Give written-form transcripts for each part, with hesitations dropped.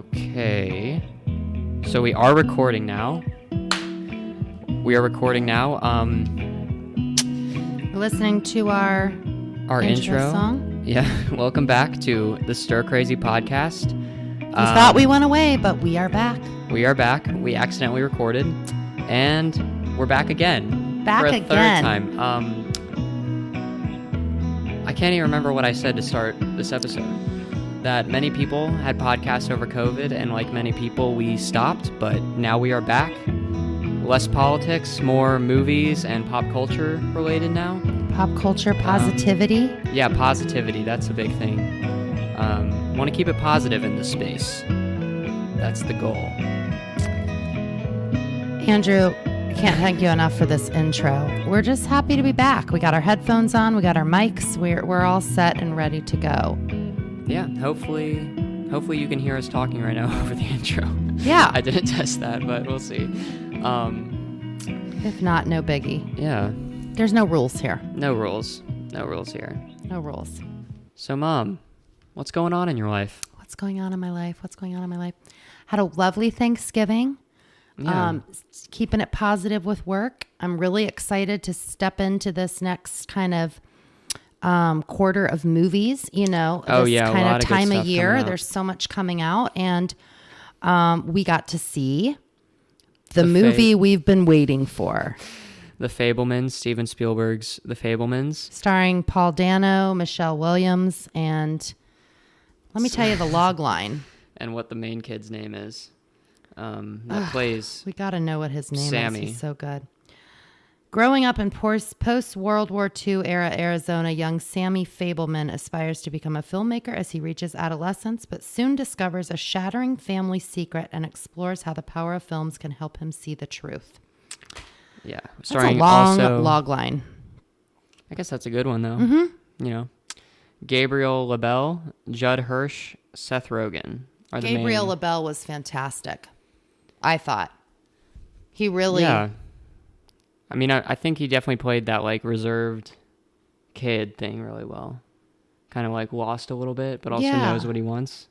Okay. So we are recording now. We're listening to our intro song. Yeah. Welcome back to the Stir Crazy podcast. We thought we went away, but we are back. We are back. We accidentally recorded, and we're back again. Back for a again. third time. I can't even remember what I said to start this episode. That many people had podcasts over COVID, and like many people, we stopped, but now we are back. Less politics, more movies and pop culture related now. Pop culture positivity. Yeah, positivity. That's a big thing. Want to keep it positive in this space. That's the goal. Andrew, I can't thank you enough for this intro. We're just happy to be back. We got our headphones on. We got our mics. We're all set and ready to go. Yeah, hopefully you can hear us talking right now over the intro. Yeah. I didn't test that, but we'll see. If not, no biggie. Yeah. There's no rules here. No rules. No rules here. No rules. So, Mom, what's going on in your life? What's going on in my life? Had a lovely Thanksgiving. Yeah. Keeping it positive with work. I'm really excited to step into this next kind of quarter of movies, this kind of time of year. There's so much coming out, and we got to see the movie we've been waiting for. The Fabelmans, Steven Spielberg's The Fabelmans. Starring Paul Dano, Michelle Williams, and let me tell you the log line. And what the main kid's name is. That plays We got to know what his name Sammy. is. He's so good. Growing up in post-World War II era Arizona, young Sammy Fabelman aspires to become a filmmaker as he reaches adolescence, but soon discovers a shattering family secret and explores how the power of films can help him see the truth. Yeah. That's a long log line. I guess that's a good one, though. Mm-hmm. Gabriel LaBelle, Judd Hirsch, Seth Rogen are the main... Gabriel LaBelle was fantastic, I thought. He really... Yeah. I mean, I think he definitely played that, like, reserved kid thing really well. Kind of, like, lost a little bit, but also knows what he wants.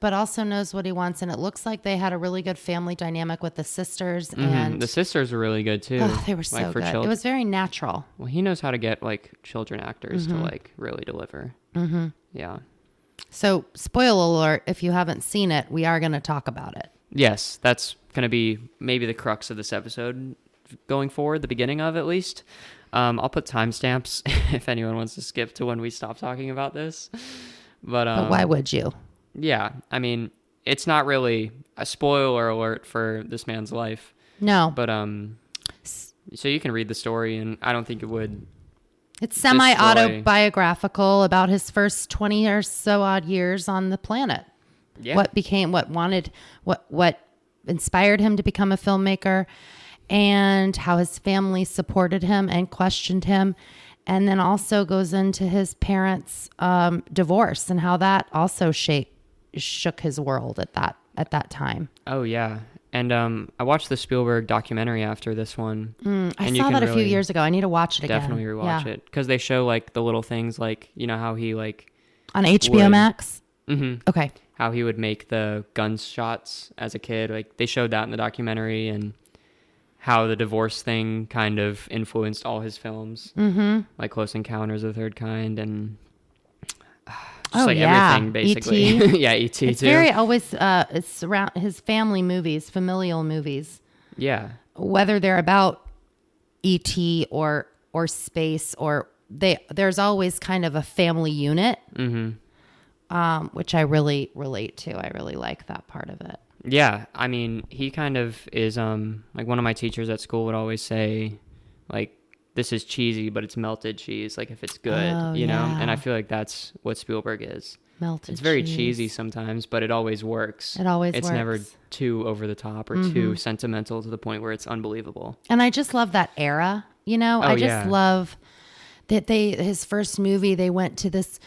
And it looks like they had a really good family dynamic with the sisters. Mm-hmm. And the sisters were really good, too. Oh, they were so good. It was very natural. Well, he knows how to get, like, children actors to, like, really deliver. Mm-hmm. Yeah. So, spoiler alert, if you haven't seen it, we are going to talk about it. Yes, that's going to be maybe the crux of this episode. Going forward, the beginning of at least. I'll put timestamps if anyone wants to skip to when we stop talking about this. But why would you? Yeah, I mean, it's not really a spoiler alert for this man's life. No. But so you can read the story, and I don't think it would. It's semi-autobiographical about his first 20 or so odd years on the planet. Yeah. What inspired him to become a filmmaker, and how his family supported him and questioned him, and then also goes into his parents' divorce and how that also shook his world at that time. Oh yeah, and I watched the Spielberg documentary after this one. I saw that a few years ago. I need to watch it again. Definitely rewatch it, because they show like the little things, like how he like on HBO Max. Mm-hmm. Okay. How he would make the gunshots as a kid. Like they showed that in the documentary, and how the divorce thing kind of influenced all his films, like Close Encounters of the Third Kind, and everything basically. E.T. Yeah, E.T. It's too. very always it's around his family movies, familial movies. Yeah, whether they're about E.T. or space, or there's always kind of a family unit, which I really relate to. I really like that part of it. Yeah, I mean, he kind of is, like one of my teachers at school would always say, like, this is cheesy, but it's melted cheese, like if it's good, you know? And I feel like that's what Spielberg is. Melted It's very cheese. cheesy sometimes, but it always works. It's never too over the top or too sentimental to the point where it's unbelievable. And I just love that era, I just love that his first movie, they went to this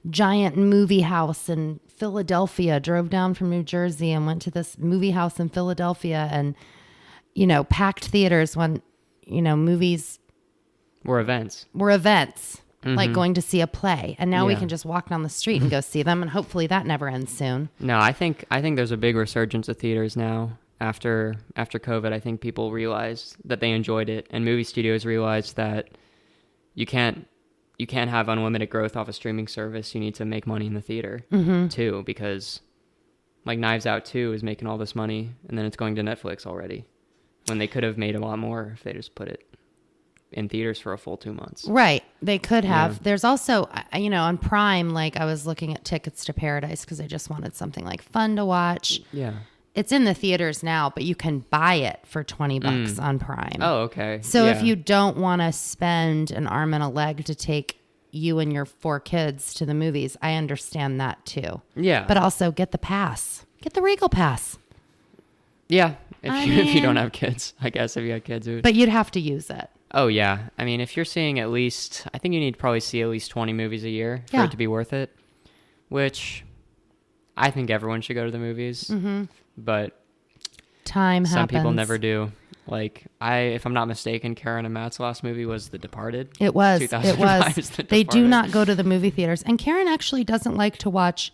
giant movie house in Philadelphia, drove down from New Jersey and went to this movie house in Philadelphia, and packed theaters when movies were events. like going to see a play. And now we can just walk down the street and go see them. And hopefully that never ends soon. No, I think there's a big resurgence of theaters now. After COVID, I think people realized that they enjoyed it, and movie studios realized that you can't have unlimited growth off a streaming service. You need to make money in the theater too, because like Knives Out 2 is making all this money, and then it's going to Netflix already, when they could have made a lot more if they just put it in theaters for a full 2 months. Right. They could have. Yeah. There's also, on Prime, like I was looking at Tickets to Paradise because I just wanted something like fun to watch. Yeah. It's in the theaters now, but you can buy it for $20 on Prime. Oh, okay. So if you don't want to spend an arm and a leg to take you and your 4 kids to the movies, I understand that too. Yeah. But also get the pass. Get the Regal Pass. Yeah. If you don't have kids, I guess if you had kids. But you'd have to use it. Oh, yeah. I mean, if you're seeing at least, I think you need to probably see at least 20 movies a year for it to be worth it, which I think everyone should go to the movies. Mm-hmm. But some people never do. Like if I'm not mistaken, Karen and Matt's last movie was The Departed. It was. They do not go to the movie theaters. And Karen actually doesn't like to watch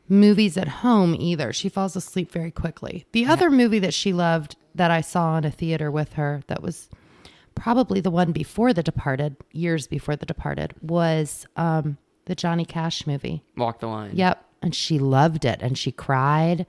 movies at home either. She falls asleep very quickly. The other movie that she loved that I saw in a theater with her that was probably the one before The Departed, years before The Departed, was the Johnny Cash movie. Walk the Line. Yep. And she loved it and she cried.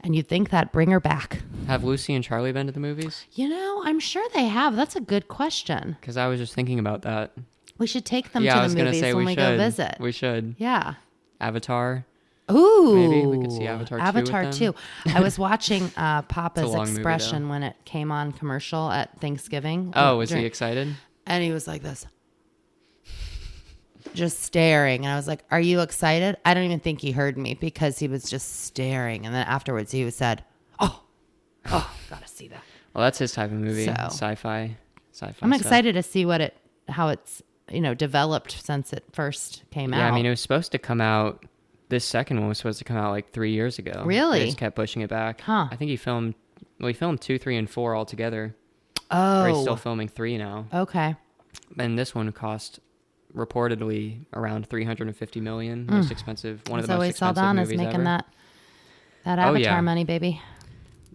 And you'd think that'd bring her back. Have Lucy and Charlie been to the movies? I'm sure they have. That's a good question. Because I was just thinking about that. We should take them to the movies when we go visit. We should. Yeah. Avatar. Ooh. Maybe we could see Avatar 2 Avatar 2. I was watching Papa's expression when it came on commercial at Thanksgiving. Oh, was he excited? And he was like this. Just staring. And I was like, are you excited? I don't even think he heard me because he was just staring. And then afterwards he said, oh, gotta see that. Well, that's his type of movie. Sci-fi. I'm excited to see how it's, developed since it first came out. Yeah, I mean, it was supposed to come out, this second one was supposed to come out like 3 years ago. Really? They just kept pushing it back. Huh. I think he filmed 2, 3, and 4 all together. Oh. Or he's still filming 3 now. Okay. And this one cost reportedly around $350 million. Most expensive, one of the most expensive Saldana's movies making ever. that Avatar money, baby.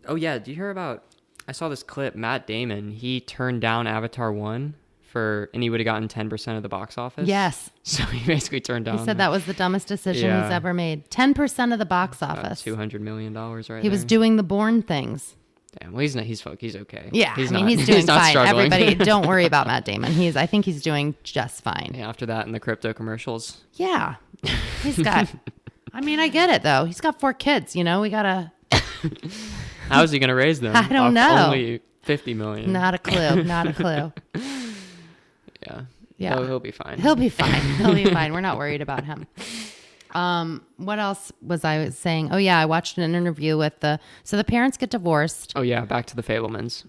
Oh yeah, do you hear about? I saw this clip. Matt Damon, he turned down Avatar 1 and he would have gotten 10% of the box office. Yes. So he basically turned down. He said that was the dumbest decision he's ever made. 10% of the box office. $200 million right He was doing the Bourne things. Damn, well, he's okay. Yeah, he's doing fine. Everybody, don't worry about Matt Damon. I think he's doing just fine. Yeah, after that and the crypto commercials. Yeah, he's got. I get it though. He's got 4 kids. We gotta. How is he gonna raise them? I don't know. Only $50 million. Not a clue. Not a clue. Yeah. Yeah. He'll be fine. He'll be fine. We're not worried about him. What else was I saying? Oh yeah, I watched an interview with the parents get divorced. Oh yeah, back to the Fabelmans.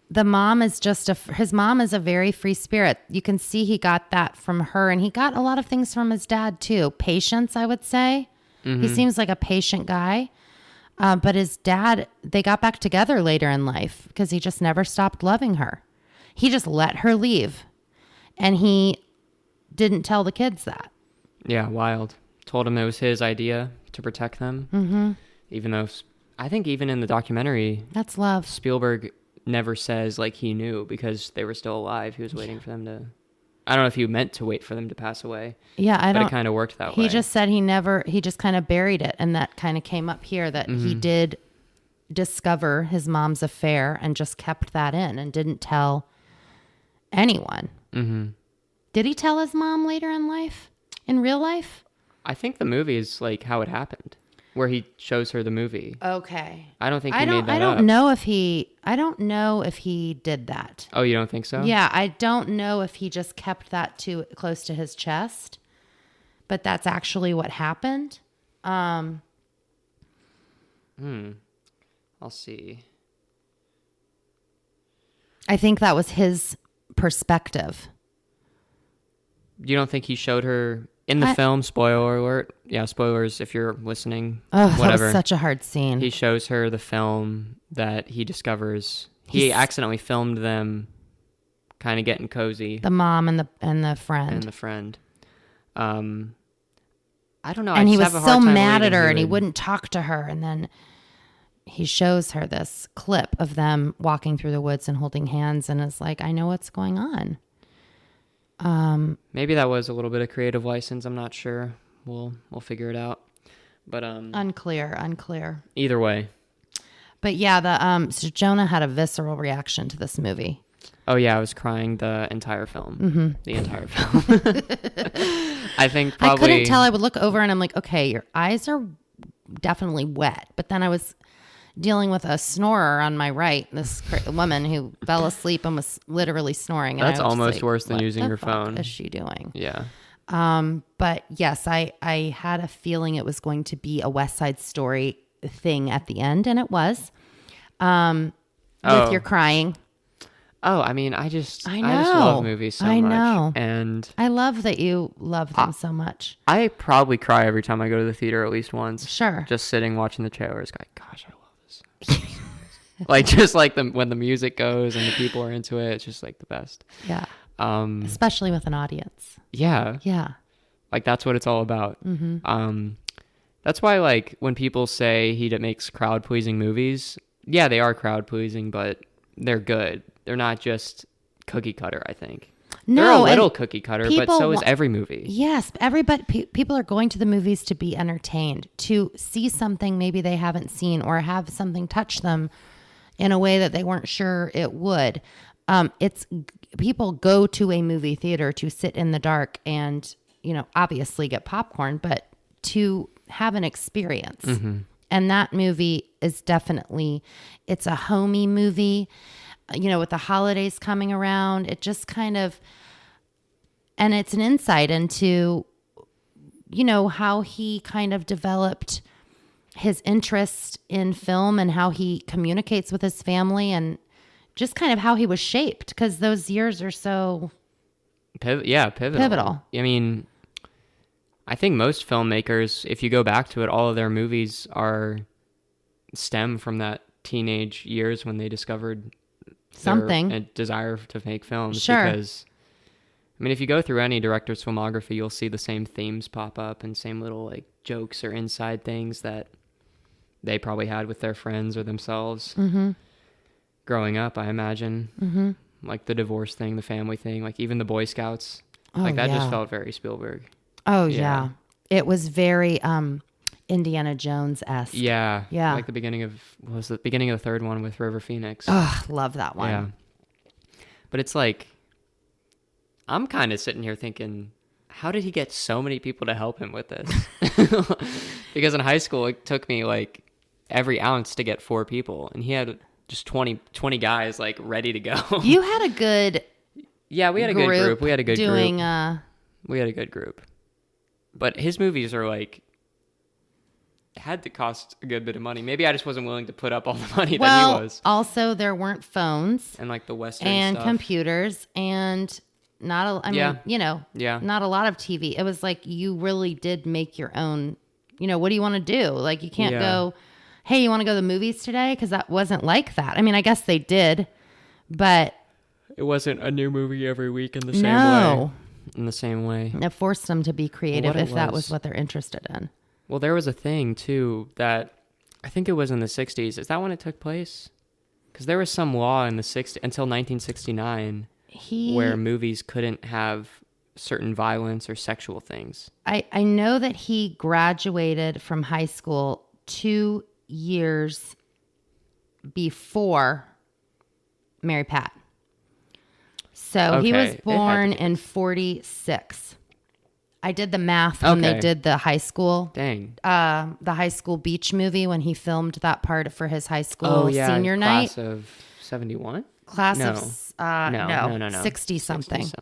The mom is his mom is a very free spirit. You can see he got that from her, and he got a lot of things from his dad too. Patience, I would say. Mm-hmm. He seems like a patient guy. But his dad, they got back together later in life because he just never stopped loving her. He just let her leave, and he didn't tell the kids that. Yeah, wild. Told him it was his idea to protect them. Mm-hmm. Even though, I think even in the documentary, that's love. Spielberg never says like he knew because they were still alive. He was waiting for them to. I don't know if he meant to wait for them to pass away. Yeah, but it kind of worked that way. He just said he just kind of buried it, and that kind of came up here that he did discover his mom's affair and just kept that in and didn't tell anyone. Mm-hmm. Did he tell his mom later in life? In real life? I think the movie is like how it happened, where he shows her the movie. Okay. I don't think he made that I don't know if he did that. Oh, you don't think so? Yeah, I don't know if he just kept that too close to his chest, but that's actually what happened. I'll see. I think that was his perspective. You don't think he showed her in the film? Spoiler alert. Yeah, spoilers if you're listening. Oh, that was such a hard scene. He shows her the film that he discovers. He accidentally filmed them kind of getting cozy. The mom and the friend. And the friend. I don't know. And he was so mad at her and he wouldn't talk to her. And then he shows her this clip of them walking through the woods and holding hands and is like, I know what's going on. Maybe that was a little bit of creative license. I'm not sure. We'll figure it out. But unclear. Either way. But yeah, so Jonah had a visceral reaction to this movie. Oh yeah, I was crying the entire film. Mm-hmm. The entire film. I think probably... I couldn't tell. I would look over and I'm like, okay, your eyes are definitely wet. But then I was dealing with a snorer on my right, this woman who fell asleep and was literally snoring. And that's almost worse than using your phone. What is she doing? Yeah. But yes, I had a feeling it was going to be a West Side Story thing at the end, and it was. With your crying. Oh, I mean, I just love movies so much. I know. And I love that you love them so much. I probably cry every time I go to the theater at least once. Sure. Just sitting watching the trailers, like, gosh, I love this. Like, just like when the music goes and the people are into it, it's just like the best. Yeah. Especially with an audience. Yeah. Yeah. Like, that's what it's all about. Mm-hmm. That's why, like, when people say he makes crowd-pleasing movies, yeah, they are crowd-pleasing, but they're good. They're not just cookie cutter, I think. No, they're a little cookie cutter, but so is every movie. Yes, people are going to the movies to be entertained, to see something maybe they haven't seen or have something touch them in a way that they weren't sure it would. People go to a movie theater to sit in the dark and, obviously get popcorn, but to have an experience. Mm-hmm. And that movie is definitely, it's a homey movie. With the holidays coming around, it just kind of, and it's an insight into, how he kind of developed his interest in film and how he communicates with his family and just kind of how he was shaped, because those years are so pivotal. I mean, I think most filmmakers, if you go back to it, all of their movies stem from that teenage years when they discovered something, a desire to make films. Sure. Because, I mean, if you go through any director's filmography, you'll see the same themes pop up and same little like jokes or inside things that they probably had with their friends or themselves. Mm-hmm. Growing up, I imagine. Mm-hmm. Like the divorce thing, the family thing, like even the Boy Scouts. Just felt very Spielberg. Oh, yeah. It was very Indiana Jones-esque. Yeah. Like the beginning of the third one with River Phoenix. Oh, love that one. Yeah. But it's like, I'm kind of sitting here thinking, how did he get so many people to help him with this? Because in high school, it took me like every ounce to get 4 people. And he had just 20 guys like ready to go. You had a good Yeah, we had a good group. We had a good doing, group. We had a good group. But his movies are like, had to cost a good bit of money. Maybe I just wasn't willing to put up all the money that he was. Also, there weren't phones and like the Western and stuff. computers and not a not a lot of TV. It was like you really did make your own. What do you want to do? Like you can't go, hey, you want to go to the movies today? Because that wasn't like that. I mean, I guess they did, but it wasn't a new movie every week in the same way. In the same way, it forced them to be creative if that was what they're interested in. Well, there was a thing, too, that I think it was in the 60s. Is that when it took place? Because there was some law in the 60s until 1969 where movies couldn't have certain violence or sexual things. I know that he graduated from high school 2 years before Mary Pat. So he was born in 46. I did the math when they did the high school. Dang. The high school beach movie when he filmed that part for his high school senior night. Class of 71? Class of 60-something.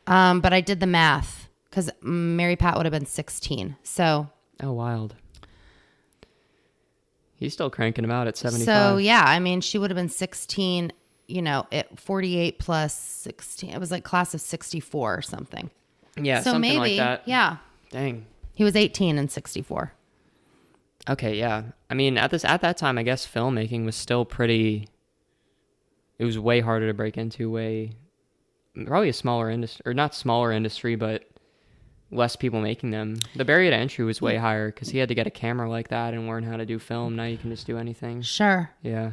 But I did the math because Mary Pat would have been 16. So. Oh, wild. He's still cranking them out at 75. So, yeah, I mean, she would have been 16, at 48 plus 16. It was like class of 64 or something. Yeah, so something maybe, like that. Yeah. Dang. He was 18 in 64. Okay, yeah. I mean, at that time, I guess filmmaking was still pretty... It was way harder to break into, probably a smaller industry, or not smaller industry, but less people making them. The barrier to entry was way higher because he had to get a camera like that and learn how to do film. Now you can just do anything. Sure. Yeah.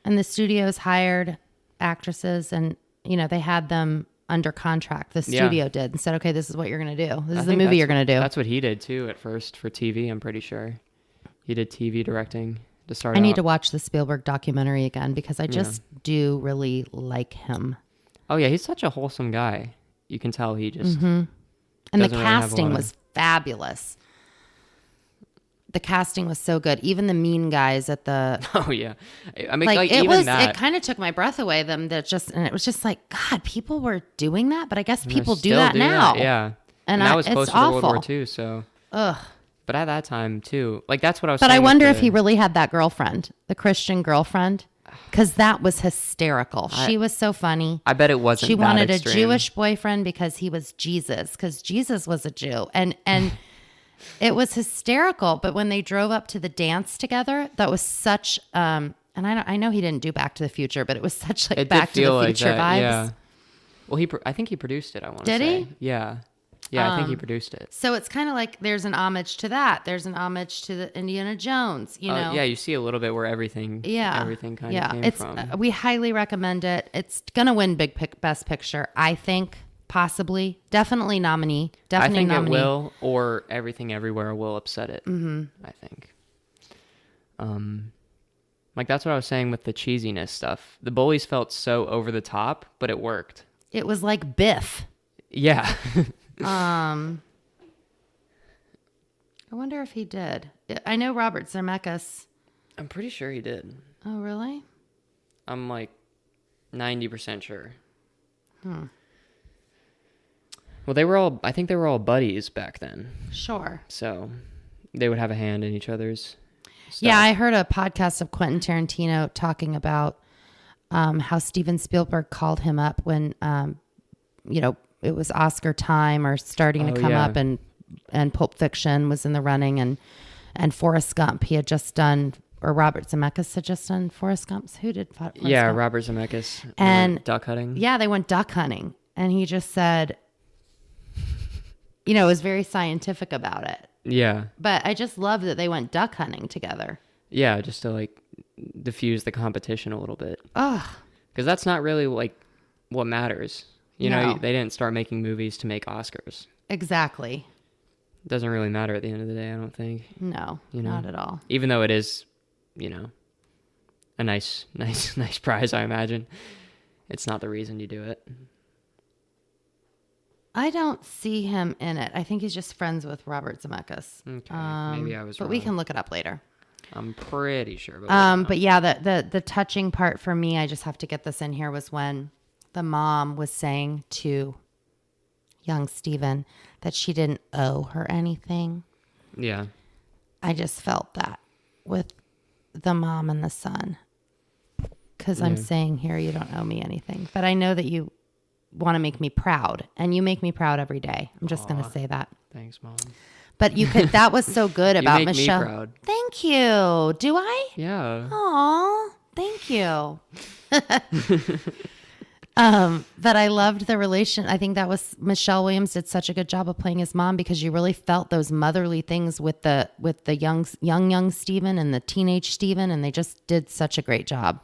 And the studios hired actresses, and they had them under contract. The studio did, and said, okay, this is what you're going to do. This is the movie you're going to do. That's what he did too at first for TV, I'm pretty sure. He did TV directing to start I need to watch the Spielberg documentary again because I just do really like him. Oh yeah, he's such a wholesome guy. You can tell he just... Mm-hmm. And the casting was fabulous. The casting was so good. Even the mean guys at the... Oh, yeah. I mean, like even that... It kind of took my breath away. And it was just like, God, people were doing that? But I guess people do that now. Yeah. And that was closer to World War II, so... Ugh. But at that time, too, like, that's what I was saying. But I wonder if he really had that girlfriend, the Christian girlfriend. Because that was hysterical. She was so funny. I bet it wasn't. She wanted a Jewish boyfriend because he was Jesus, because Jesus was a Jew. And it was hysterical. But when they drove up to the dance together, that was such, and I know he didn't do Back to the Future, but it was such like Back to the Future vibes. Yeah. Well, I think he produced it, I want to say. Did he? Yeah. Yeah, I think he produced it. So it's kind of like there's an homage to that. There's an homage to the Indiana Jones, know. Yeah, you see a little bit where everything kind of came from. We highly recommend it. It's going to win Best Picture, I think, possibly. Definitely nominee. Definitely nominee. It will, or Everything Everywhere will upset it, I think. Like that's what I was saying with the cheesiness stuff. The Bullies felt so over the top, but it worked. It was like Biff. Yeah. I wonder if he did. I know Robert Zemeckis. I'm pretty sure he did. Oh, really? I'm like 90% sure. Well, I think they were all buddies back then. Sure. So they would have a hand in each other's stuff. Yeah, I heard a podcast of Quentin Tarantino talking about how Steven Spielberg called him up when, it was Oscar time or starting to come up, and Pulp Fiction was in the running, and Forrest Gump he had just done, or Robert Zemeckis had just done Forrest Gump. Who did Forrest Gump? Robert Zemeckis. And duck hunting. Yeah, they went duck hunting, and he just said, it was very scientific about it. Yeah. But I just love that they went duck hunting together. Yeah, just to like diffuse the competition a little bit. Ugh. Because that's not really like what matters. They didn't start making movies to make Oscars. Exactly. It doesn't really matter at the end of the day, I don't think. No, not at all. Even though it is, a nice prize, I imagine. It's not the reason you do it. I don't see him in it. I think he's just friends with Robert Zemeckis. Okay, maybe I was wrong. But we can look it up later. I'm pretty sure. But yeah, the touching part for me, I just have to get this in here, was when the mom was saying to young Steven that she didn't owe her anything. Yeah. I just felt that with the mom and the son. Because I'm saying here, you don't owe me anything. But I know that you want to make me proud. And you make me proud every day. I'm just going to say that. Thanks, Mom. But that was so good about you make Michelle. Me proud. Thank you. Do I? Yeah. Aw, thank you. But I loved the relation. I think that was Michelle Williams did such a good job of playing his mom, because you really felt those motherly things with the young Steven and the teenage Steven, and they just did such a great job.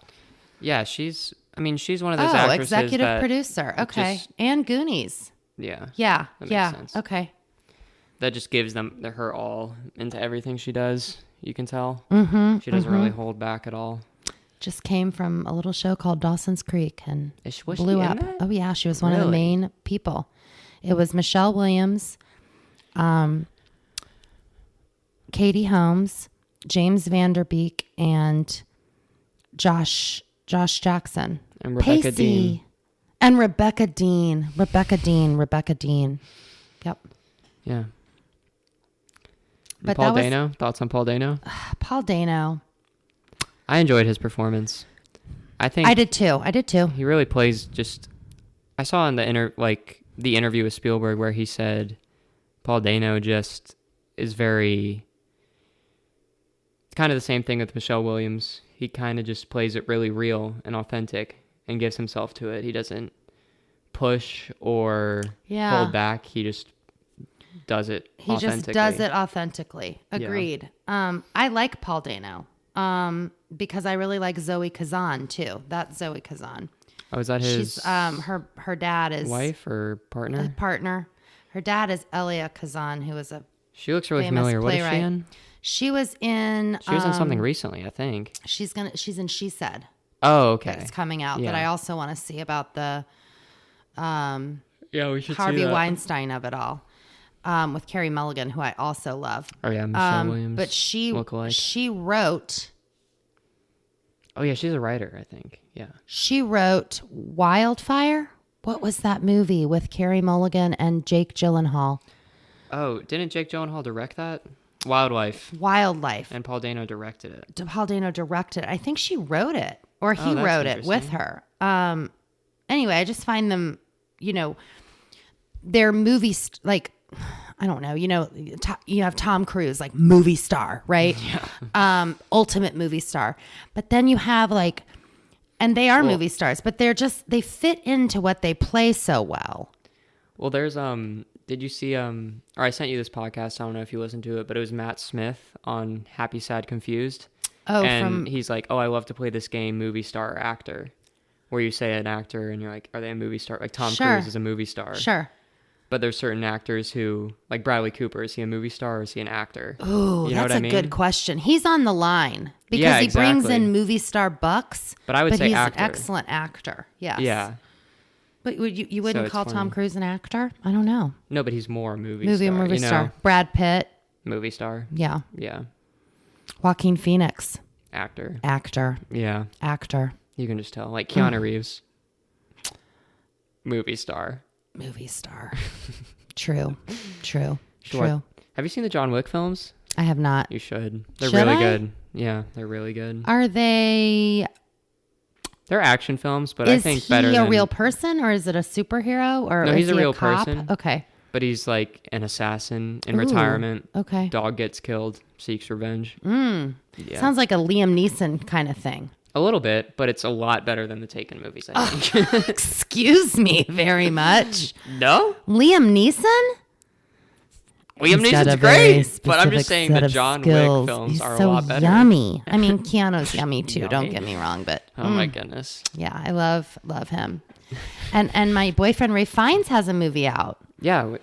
Yeah, she's one of those actresses. Executive producer. Okay. And Goonies. Yeah. Yeah. That makes sense. Okay. That just gives her all into everything she does. You can tell. Mm-hmm, she doesn't really hold back at all. Just came from a little show called Dawson's Creek and blew up. That? Oh yeah, she was one of the main people. It was Michelle Williams, Katie Holmes, James Vanderbeek, and Josh Jackson, and Rebecca Pacey, Dean, and Rebecca Dean. Yep. Yeah. But Paul Dano? Thoughts on Paul Dano? Paul Dano. I enjoyed his performance. I did too. He really plays just... I saw in the interview with Spielberg where he said Paul Dano just is very... It's kind of the same thing with Michelle Williams. He kind of just plays it really real and authentic and gives himself to it. He doesn't push or hold back. He just does it authentically. Agreed. I like Paul Dano because I really like Zoe Kazan too. That's Zoe Kazan. Oh, is that his? She's her dad is wife or partner? Partner. Her dad is Elia Kazan, who is a She looks really familiar. playwright. What is she in? She was in something recently, I think. She's in She Said. Oh, okay. That's coming out that I also want to see about the we should Harvey see that. Weinstein of it all. With Carey Mulligan, who I also love. Oh yeah, Michelle Williams. But she wrote. Oh yeah, she's a writer, I think. Yeah. She wrote Wildfire. What was that movie with Carey Mulligan and Jake Gyllenhaal? Oh, didn't Jake Gyllenhaal direct that? Wildlife. And Paul Dano directed it. Paul Dano directed it. I think she wrote it, or he wrote it with her. Anyway, I just find them, they're movies like, I don't know, you have Tom Cruise, like movie star, right? Yeah. Ultimate movie star. But then you have like, and they are movie stars, but they fit into what they play so well. Well, there's, did you see, or I sent you this podcast, I don't know if you listened to it, but it was Matt Smith on Happy, Sad, Confused. Oh, and he's like, I love to play this game, movie star or actor, where you say an actor and you're like, are they a movie star? Like Tom Cruise is a movie star. Sure. But there's certain actors who, like Bradley Cooper, is he a movie star or is he an actor? Oh, that's a good question. He's on the line because he brings in movie star bucks. But I would say he's actor. An excellent actor. Yes. Yeah. But you wouldn't call Tom Cruise an actor? I don't know. No, but he's more a movie star. Brad Pitt. Movie star. Yeah. Yeah. Joaquin Phoenix. Actor. Yeah. Actor. You can just tell. Like Keanu Reeves. Movie star. True. Have you seen the John Wick films? I have not. You should. They're really good. Yeah, they're really good. Are they? They're action films, but I think better than... Is he a real person or is it a superhero? Or no, he's a real cop? person. Okay. But he's like an assassin in retirement. Okay. Dog gets killed, seeks revenge. Yeah. Sounds like a Liam Neeson kind of thing. A little bit, but it's a lot better than the Taken movies, I think. Excuse me very much. No? Liam Neeson? Liam Neeson's great, but I'm just saying the John Wick films are a lot better. Yummy. I mean, Keanu's yummy too. Don't get me wrong, but oh my goodness. Yeah, I love him. And my boyfriend Ray Fiennes has a movie out. Yeah,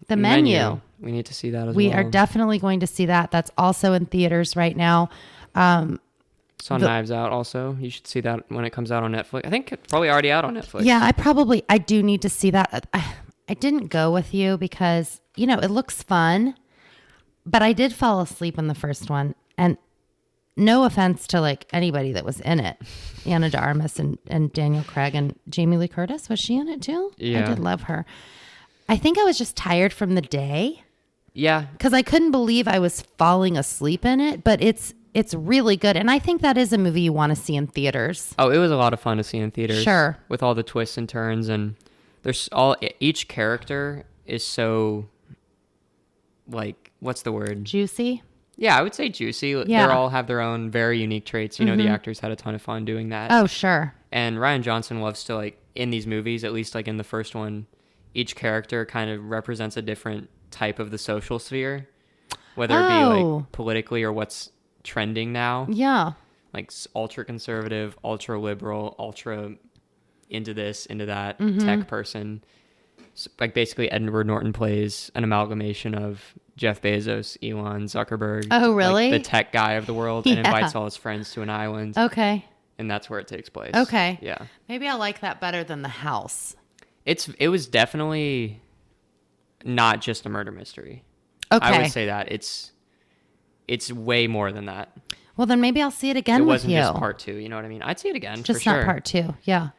The Menu. We need to see that as well. We are definitely going to see that. That's also in theaters right now. It's on Knives Out also. You should see that when it comes out on Netflix. I think it's probably already out on Netflix. Yeah, I do need to see that. I didn't go with you because, it looks fun, but I did fall asleep in the first one. And no offense to like anybody that was in it. Anna de Armas and Daniel Craig and Jamie Lee Curtis. Was she in it too? Yeah. I did love her. I think I was just tired from the day. Yeah. Because I couldn't believe I was falling asleep in it, but it's really good. And I think that is a movie you want to see in theaters. Oh, it was a lot of fun to see in theaters. Sure. With all the twists and turns, and each character is so, like, what's the word? Juicy? Yeah, I would say juicy. Yeah. They all have their own very unique traits. The actors had a ton of fun doing that. Oh, sure. And Rian Johnson loves to, like, in these movies, at least like in the first one, each character kind of represents a different type of the social sphere, whether it be like politically or what's trending now. Yeah. Like ultra conservative, ultra liberal, ultra into this, into that, tech person. So, like basically Edward Norton plays an amalgamation of Jeff Bezos, Elon, Zuckerberg. Oh, really? Like the tech guy of the world, and invites all his friends to an island. Okay. And that's where it takes place. Okay. Yeah. Maybe I like that better than The House. It was definitely not just a murder mystery. Okay. I would say that it's way more than that. Well, then maybe I'll see it again with you. It wasn't just part 2, you know what I mean? I'd see it again, just for sure. Just not part 2, yeah.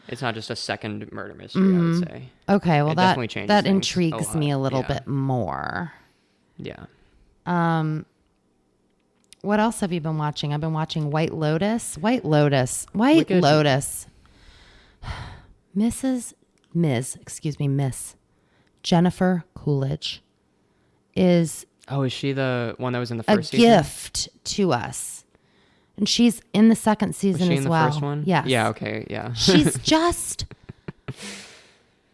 It's not just a second murder mystery, I would say. Okay, well, that things intrigues me a little bit more. Yeah. What else have you been watching? I've been watching White Lotus. Miss Jennifer Coolidge is... Oh, is she the one that was in the first season? A gift to us. And she's in the second season as well. Was she in the first one? Yes. Yeah, okay, yeah. She's just...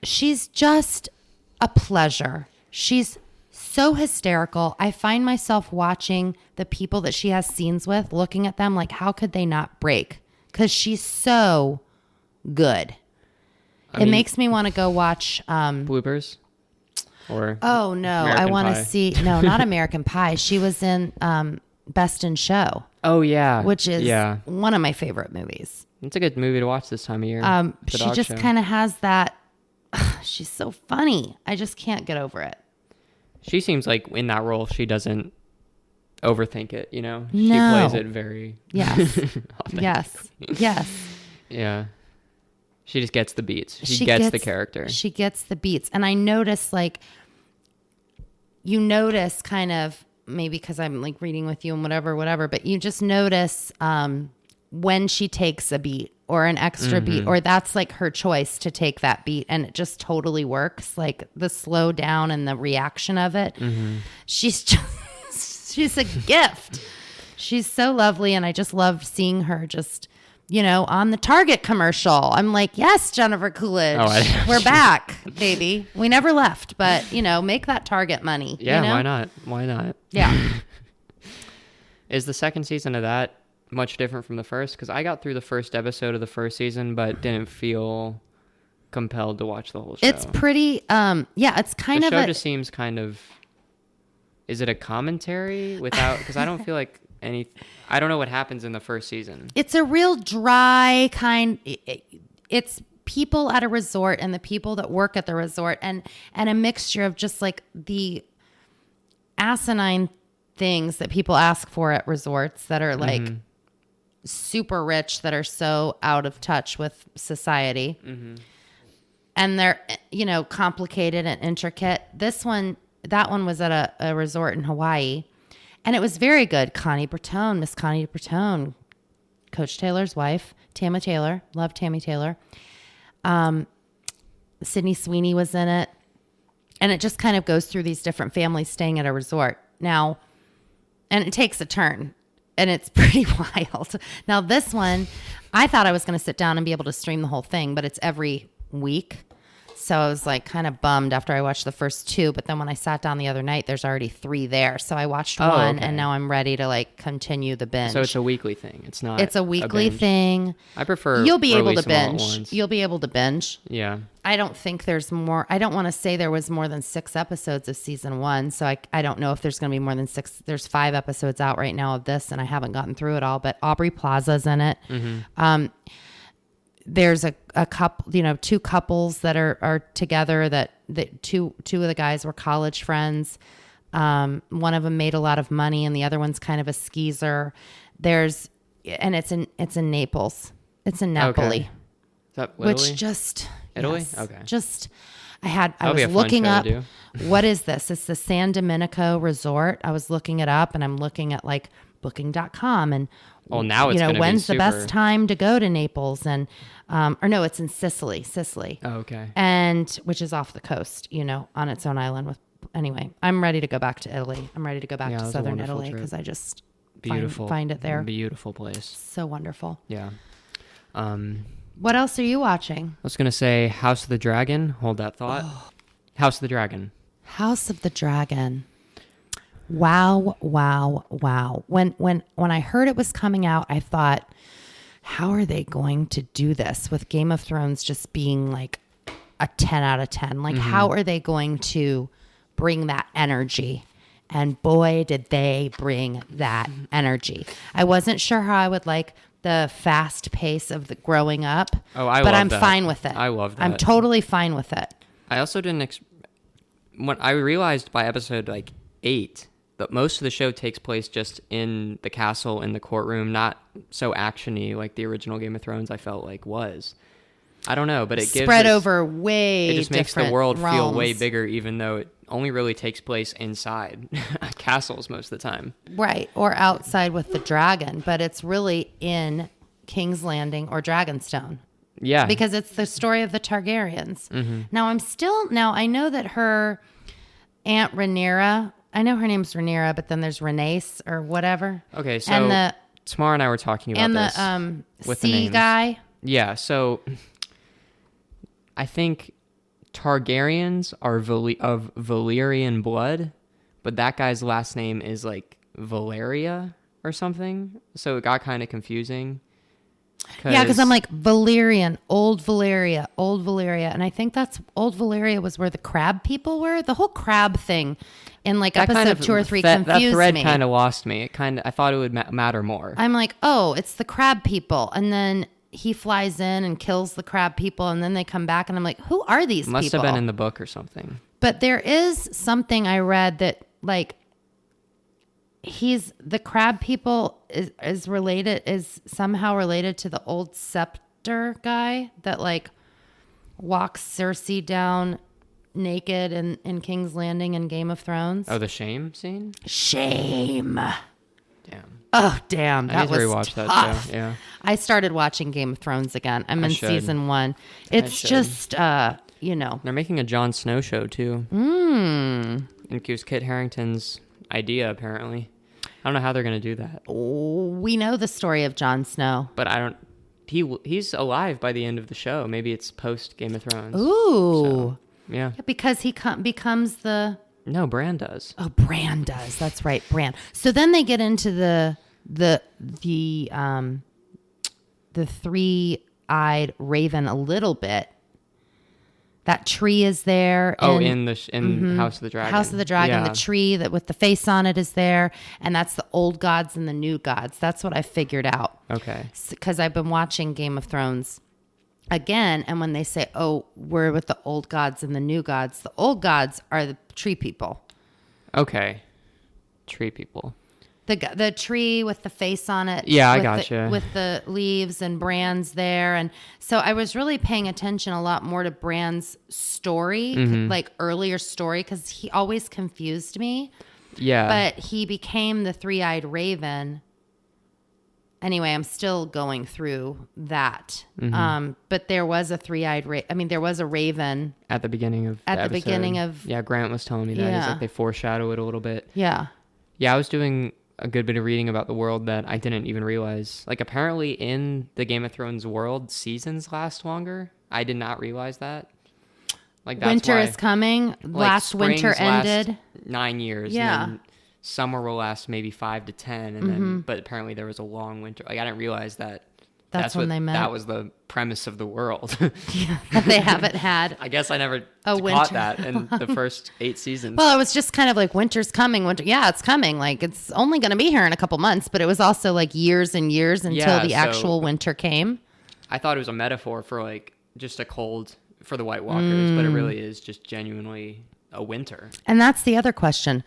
she's just a pleasure. She's so hysterical. I find myself watching the people that she has scenes with, looking at them like, how could they not break? Because she's so good. It makes me want to go watch Bloopers. Or oh no, I want to see not American Pie. She was in Best in Show. Oh yeah, which is one of my favorite movies. It's a good movie to watch this time of year. She just kind of has that. She's so funny. I just can't get over it. She seems like in that role, she doesn't overthink it. You know, she No. plays it very Yes, yes. Yeah. She just gets the beats. She gets the character. She gets the beats. And I notice, like, you notice kind of, maybe because I'm like reading with you and whatever, but you just notice when she takes a beat or an extra beat, or that's like her choice to take that beat, and it just totally works. Like the slow down and the reaction of it. She's just, she's a gift. She's so lovely. And I just love seeing her just, on the Target commercial. I'm like, yes, Jennifer Coolidge, we're back, baby. We never left, but make that Target money. Yeah, why not? Yeah. Is the second season of that much different from the first? Because I got through the first episode of the first season, but didn't feel compelled to watch the whole show. It's pretty, it's kind the of show just seems kind of, is it a commentary without, because I don't feel like I don't know what happens in the first season. It's a real dry kind. It's people at a resort and the people that work at the resort, and a mixture of just like the asinine things that people ask for at resorts that are like super rich, that are so out of touch with society. And they're, complicated and intricate. That one was at a resort in Hawaii. And it was very good. Miss Connie Bertone, Coach Taylor's wife, Tammy Taylor. Love Tammy Taylor. Sydney Sweeney was in it. And it just kind of goes through these different families staying at a resort. Now, and it takes a turn. And it's pretty wild. Now, this one, I thought I was going to sit down and be able to stream the whole thing, but it's every week. So I was like kind of bummed after I watched the first two, but then when I sat down the other night, there's already 3 there. So I watched one, and now I'm ready to like continue the binge. So it's a weekly thing. It's not. It's a weekly thing. I prefer. You'll be able to binge. You'll be able to binge. Yeah. I don't think there's more. I don't want to say there was more than 6 episodes of season 1. So I don't know if there's going to be more than 6. There's 5 episodes out right now of this, and I haven't gotten through it all. But Aubrey Plaza's in it. There's a couple, 2 couples that are together that two of the guys were college friends. One of them made a lot of money and the other one's kind of a skeezer. It's in Naples. It's in Napoli. Okay. Is that Italy? Which just Italy? Yes, okay. Just I was looking up what is this? It's the San Domenico Resort. I was looking it up, and I'm looking at like booking.com, and now it's when's the best time to go to Naples, and or no, it's in Sicily. Oh, okay. And which is off the coast, on its own island. Anyway, I'm ready to go back to Italy. I'm ready to go back to southern Italy because I just find it there. Beautiful place. So wonderful. Yeah. What else are you watching? I was gonna say House of the Dragon. Hold that thought. House of the Dragon. House of the Dragon. Wow. When I heard it was coming out, I thought, how are they going to do this with Game of Thrones just being like a 10 out of 10? Like, how are they going to bring that energy? And boy, did they bring that energy. I wasn't sure how I would like the fast pace of the growing up. But I'm fine with it. I love that. I'm totally fine with it. I also didn't... when I realized by episode 8... that most of the show takes place just in the castle, in the courtroom, not so action-y like the original Game of Thrones I felt like was. I don't know, but it gives spread over way it just makes the world realms. feel way bigger, even though it only really takes place inside castles most of the time. Right, or outside with the dragon, but it's really in King's Landing or Dragonstone. Yeah. Because it's the story of the Targaryens. Now I know that her Aunt Rhaenyra, I know her name's Rhaenyra, but then there's Rhaenys or whatever. Okay, so Tamara and I were talking about this. And with the sea the names. guy. Yeah, so I think Targaryens are of Valyrian blood, but that guy's last name is like Valeria or something. So it got kind of confusing. Yeah, because I'm like Valyrian, old Valyria. And I think that's old Valyria was where the crab people were. The whole crab thing in like episode kind of 2 or 3 confused me. That thread kind of lost me. I thought it would matter more. I'm like, oh, it's the crab people. And then he flies in and kills the crab people. And then they come back and I'm like, who are these people? Must have been in the book or something. But there is something I read that like, the crab people is somehow related to the old scepter guy that like walks Cersei down naked in King's Landing in Game of Thrones. Oh, the shame scene? Shame. Damn. Oh, damn. That was tough. That show. Yeah. I started watching Game of Thrones again. I'm in season 1. It's just, They're making a Jon Snow show too. And it was Kit Harington's idea, apparently. I don't know how they're going to do that. We know the story of Jon Snow. But he's alive by the end of the show. Maybe it's post Game of Thrones. Ooh. So, yeah. Because he becomes the... No, Bran does. Oh, Bran does. That's right, Bran. So then they get into the three-eyed raven a little bit. That tree is there. In House of the Dragon. House of the Dragon, the tree that with the face on it is there, and that's the old gods and the new gods. That's what I figured out. Okay. Because I've been watching Game of Thrones again, and when they say, "Oh, we're with the old gods and the new gods," the old gods are the tree people. Okay. Tree people. The tree with the face on it. Yeah, I gotcha. With the leaves and Bran's there. And so I was really paying attention a lot more to Bran's story, like earlier story, because he always confused me. Yeah. But he became the three-eyed raven. Anyway, I'm still going through that. But there was a three-eyed there was a raven. At the beginning of the beginning of... Yeah, Grant was telling me that. He's like, they foreshadow it a little bit. Yeah. Yeah, I was doing a good bit of reading about the world that I didn't even realize. Like, apparently in the Game of Thrones world, seasons last longer. I did not realize that. Like, that's winter why, is coming. like, last winter ended. Last 9 years. Yeah. And then summer will last maybe 5 to 10. And then, but apparently there was a long winter. Like, I didn't realize that. That's when they met. That was the premise of the world. Yeah, that they haven't had. I guess I never caught that in the first 8 seasons. Well, it was just kind of like winter's coming. Yeah, it's coming. Like it's only going to be here in a couple months, but it was also like years and years until the actual winter came. I thought it was a metaphor for like just a cold for the White Walkers, but it really is just genuinely a winter. And that's the other question.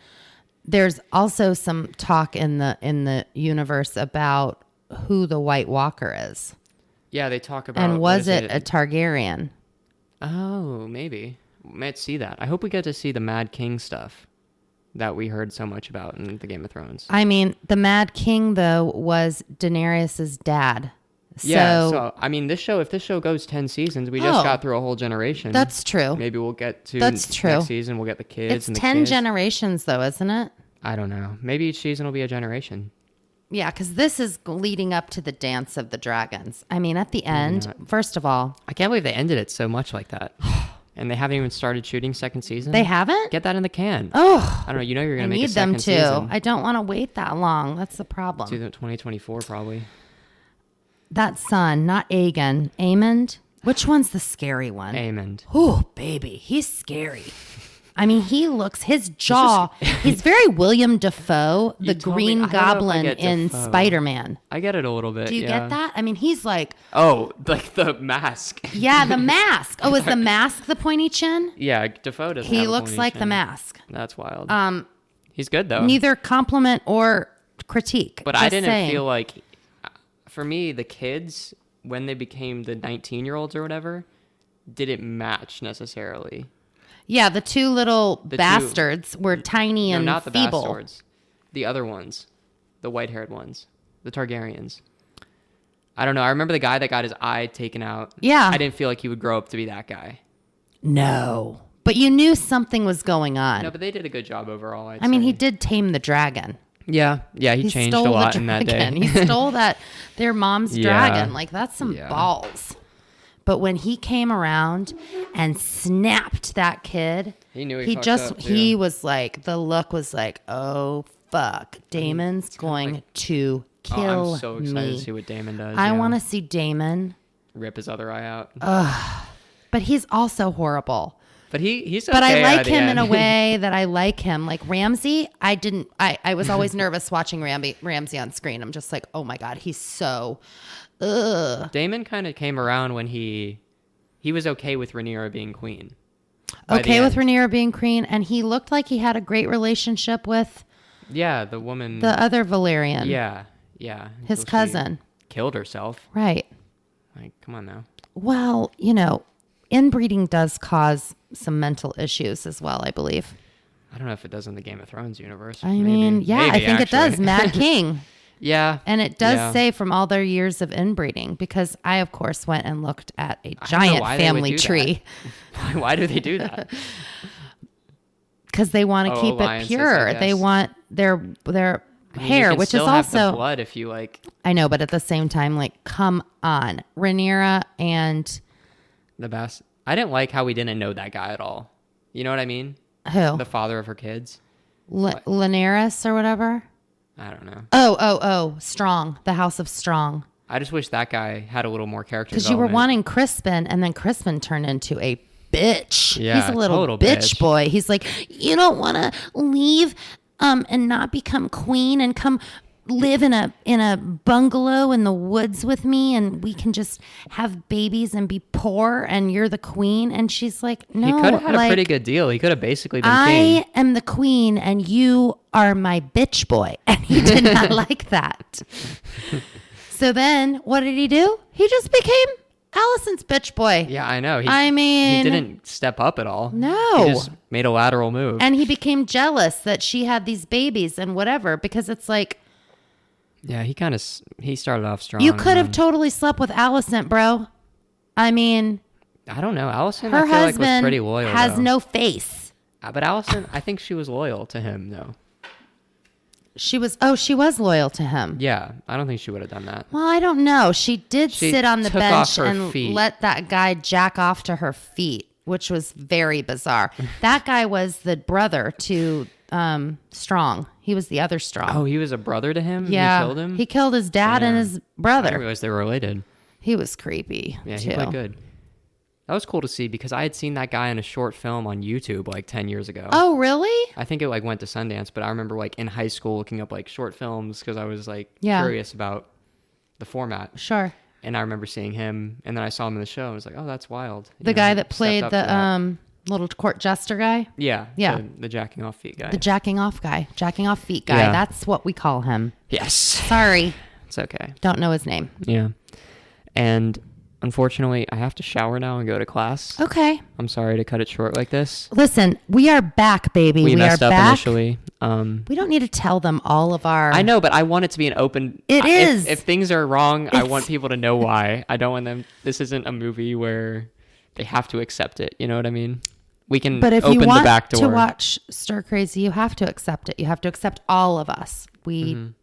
There's also some talk in the universe about who the White Walker is. Yeah, they talk about... And was it a Targaryen? Oh, maybe. Might see that. I hope we get to see the Mad King stuff that we heard so much about in the Game of Thrones. I mean, the Mad King, though, was Daenerys' dad. So, I mean, if this show goes 10 seasons, we just got through a whole generation. That's true. Maybe we'll get to next season, we'll get the kids. It's 10 generations, though, isn't it? I don't know. Maybe each season will be a generation. Yeah, because this is leading up to the Dance of the Dragons. I mean, at the end, first of all... I can't believe they ended it so much like that. And they haven't even started shooting second season. They haven't? Get that in the can. Oh. I don't know. You know you're going to make a second season. I need them to. I don't want to wait that long. That's the problem. It's either 2024 probably. That son, not Aegon. Aemond? Which one's the scary one? Aemond. Oh, baby. He's scary. I mean, his jaw, he's very William Dafoe, the Green Goblin in Spider-Man. I get it a little bit. Do you get that? I mean, he's like... Oh, like the mask. Yeah, the mask. Oh, is the mask the pointy chin? Yeah, Dafoe doesn't He have a looks pointy like chin. the mask. That's wild. He's good, though. Neither compliment or critique. But I didn't feel like... For me, the kids, when they became the 19-year-olds or whatever, didn't match necessarily. Yeah, the two little bastards were tiny and not the feeble. bastards. The other ones. The white-haired ones. The Targaryens. I don't know. I remember the guy that got his eye taken out. Yeah. I didn't feel like he would grow up to be that guy. No. But you knew something was going on. No, but they did a good job overall, I mean, he did tame the dragon. Yeah, he changed a lot in that day. He stole their mom's dragon. Like, that's some balls. But when he came around and snapped that kid, he was like, the look was like, oh, fuck. Damon's going to kill me. I'm so excited to see what Damon does. I want to see Damon rip his other eye out. But he's also horrible. But he's okay. But I like him in a way that I like him. Like Ramsey, I was always nervous watching Ramsey on screen. I'm just like, oh my God, he's so, Damon kind of came around when he was okay with Rhaenyra being queen. Okay with Rhaenyra being queen. And he looked like he had a great relationship with the woman. The other Valyrian. Yeah. His cousin. Killed herself. Right. Like, come on now. Well, you know, inbreeding does cause some mental issues as well, I believe. I don't know if it does in the Game of Thrones universe. I mean, I think it does. Mad King. Yeah. And it does say from all their years of inbreeding, because I, of course, went and looked at a giant family tree. Why do they do that? Because they want to keep it pure. They want their hair, which is also have the blood if you like. I know, but at the same time, like, come on, Rhaenyra and the best. I didn't like how we didn't know that guy at all. You know what I mean? Who? The father of her kids. Linares or whatever. I don't know. Oh, Strong. The House of Strong. I just wish that guy had a little more character development. Because you were wanting Crispin, and then Crispin turned into a bitch. Yeah, he's a little bitch boy. He's like, you don't want to leave and not become queen and come live in a bungalow in the woods with me, and we can just have babies and be poor, and you're the queen. And she's like, no, he could have had a pretty good deal. He could have basically been king. I am the queen and you are my bitch boy. And he did not like that. So then what did he do? He just became Allison's bitch boy. Yeah, I know. He didn't step up at all. No. He just made a lateral move. And he became jealous that she had these babies and whatever, because it's like, yeah, he started off strong. You could have totally slept with Allison, bro. I mean, I don't know. Allison, her I feel husband like was pretty loyal. Has no face. But Allison, I think she was loyal to him, though. She was loyal to him. Yeah, I don't think she would have done that. Well, I don't know. She did sit on the bench and feet. Let that guy jack off to her feet, which was very bizarre. That guy was the brother to Strong. He was the other Strong. Oh, he was a brother to him? Yeah. He killed him? He killed his dad and his brother. I didn't realize they were related. He was creepy. Yeah, he played good. That was cool to see because I had seen that guy in a short film on YouTube like 10 years ago. Oh, really? I think it like went to Sundance, but I remember like in high school looking up like short films because I was like curious about the format. Sure. And I remember seeing him, and then I saw him in the show. I was like, oh, that's wild. The guy that played the little court jester guy? Yeah. Yeah. The jacking off feet guy. The jacking off guy. Jacking off feet guy. Yeah. That's what we call him. Yes. Sorry. It's okay. Don't know his name. Yeah. And unfortunately, I have to shower now and go to class. Okay. I'm sorry to cut it short like this. Listen, we are back, baby. We messed are up back. Initially. We don't need to tell them all of our... I know, but I want it to be an open... It is. If things are wrong, I want people to know why. I don't want them... This isn't a movie where they have to accept it. You know what I mean? We can open the back door. But if you want to watch Stir Crazy, you have to accept it. You have to accept all of us. We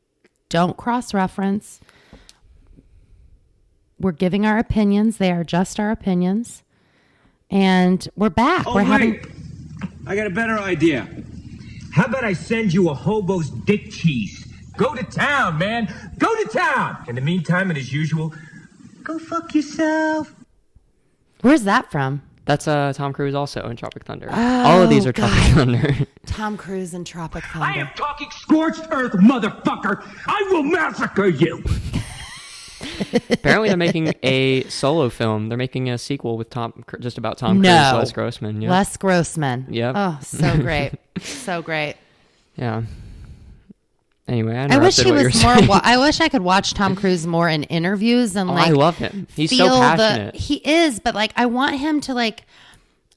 don't cross-reference. We're giving our opinions. They are just our opinions. And we're back. Oh, wait. I got a better idea. How about I send you a hobo's dick cheese? Go to town, man. Go to town. In the meantime, and as usual, go fuck yourself. Where's that from? That's Tom Cruise also in Tropic Thunder. Oh, all of these are Tropic Thunder. Tom Cruise in Tropic Thunder. I am talking scorched earth, motherfucker. I will massacre you. Apparently, they're making a solo film. They're making a sequel with just about Tom Cruise, Les Grossman. Yep. Les Grossman. Yep. Oh, so great. So great. Yeah. Anyway, I wish he was more. I wish I could watch Tom Cruise more in interviews and I love him. He's so passionate. He is, but like I want him to like,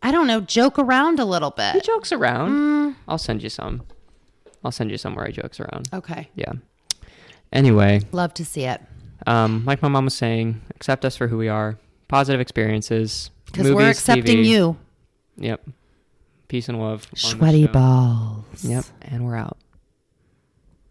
I don't know, joke around a little bit. He jokes around. I'll send you some. I'll send you some where he jokes around. Okay. Yeah. Anyway. Love to see it. Like my mom was saying, accept us for who we are. Positive experiences. Because we're accepting TV. You. Yep. Peace and love. Sweaty balls. Yep. And we're out.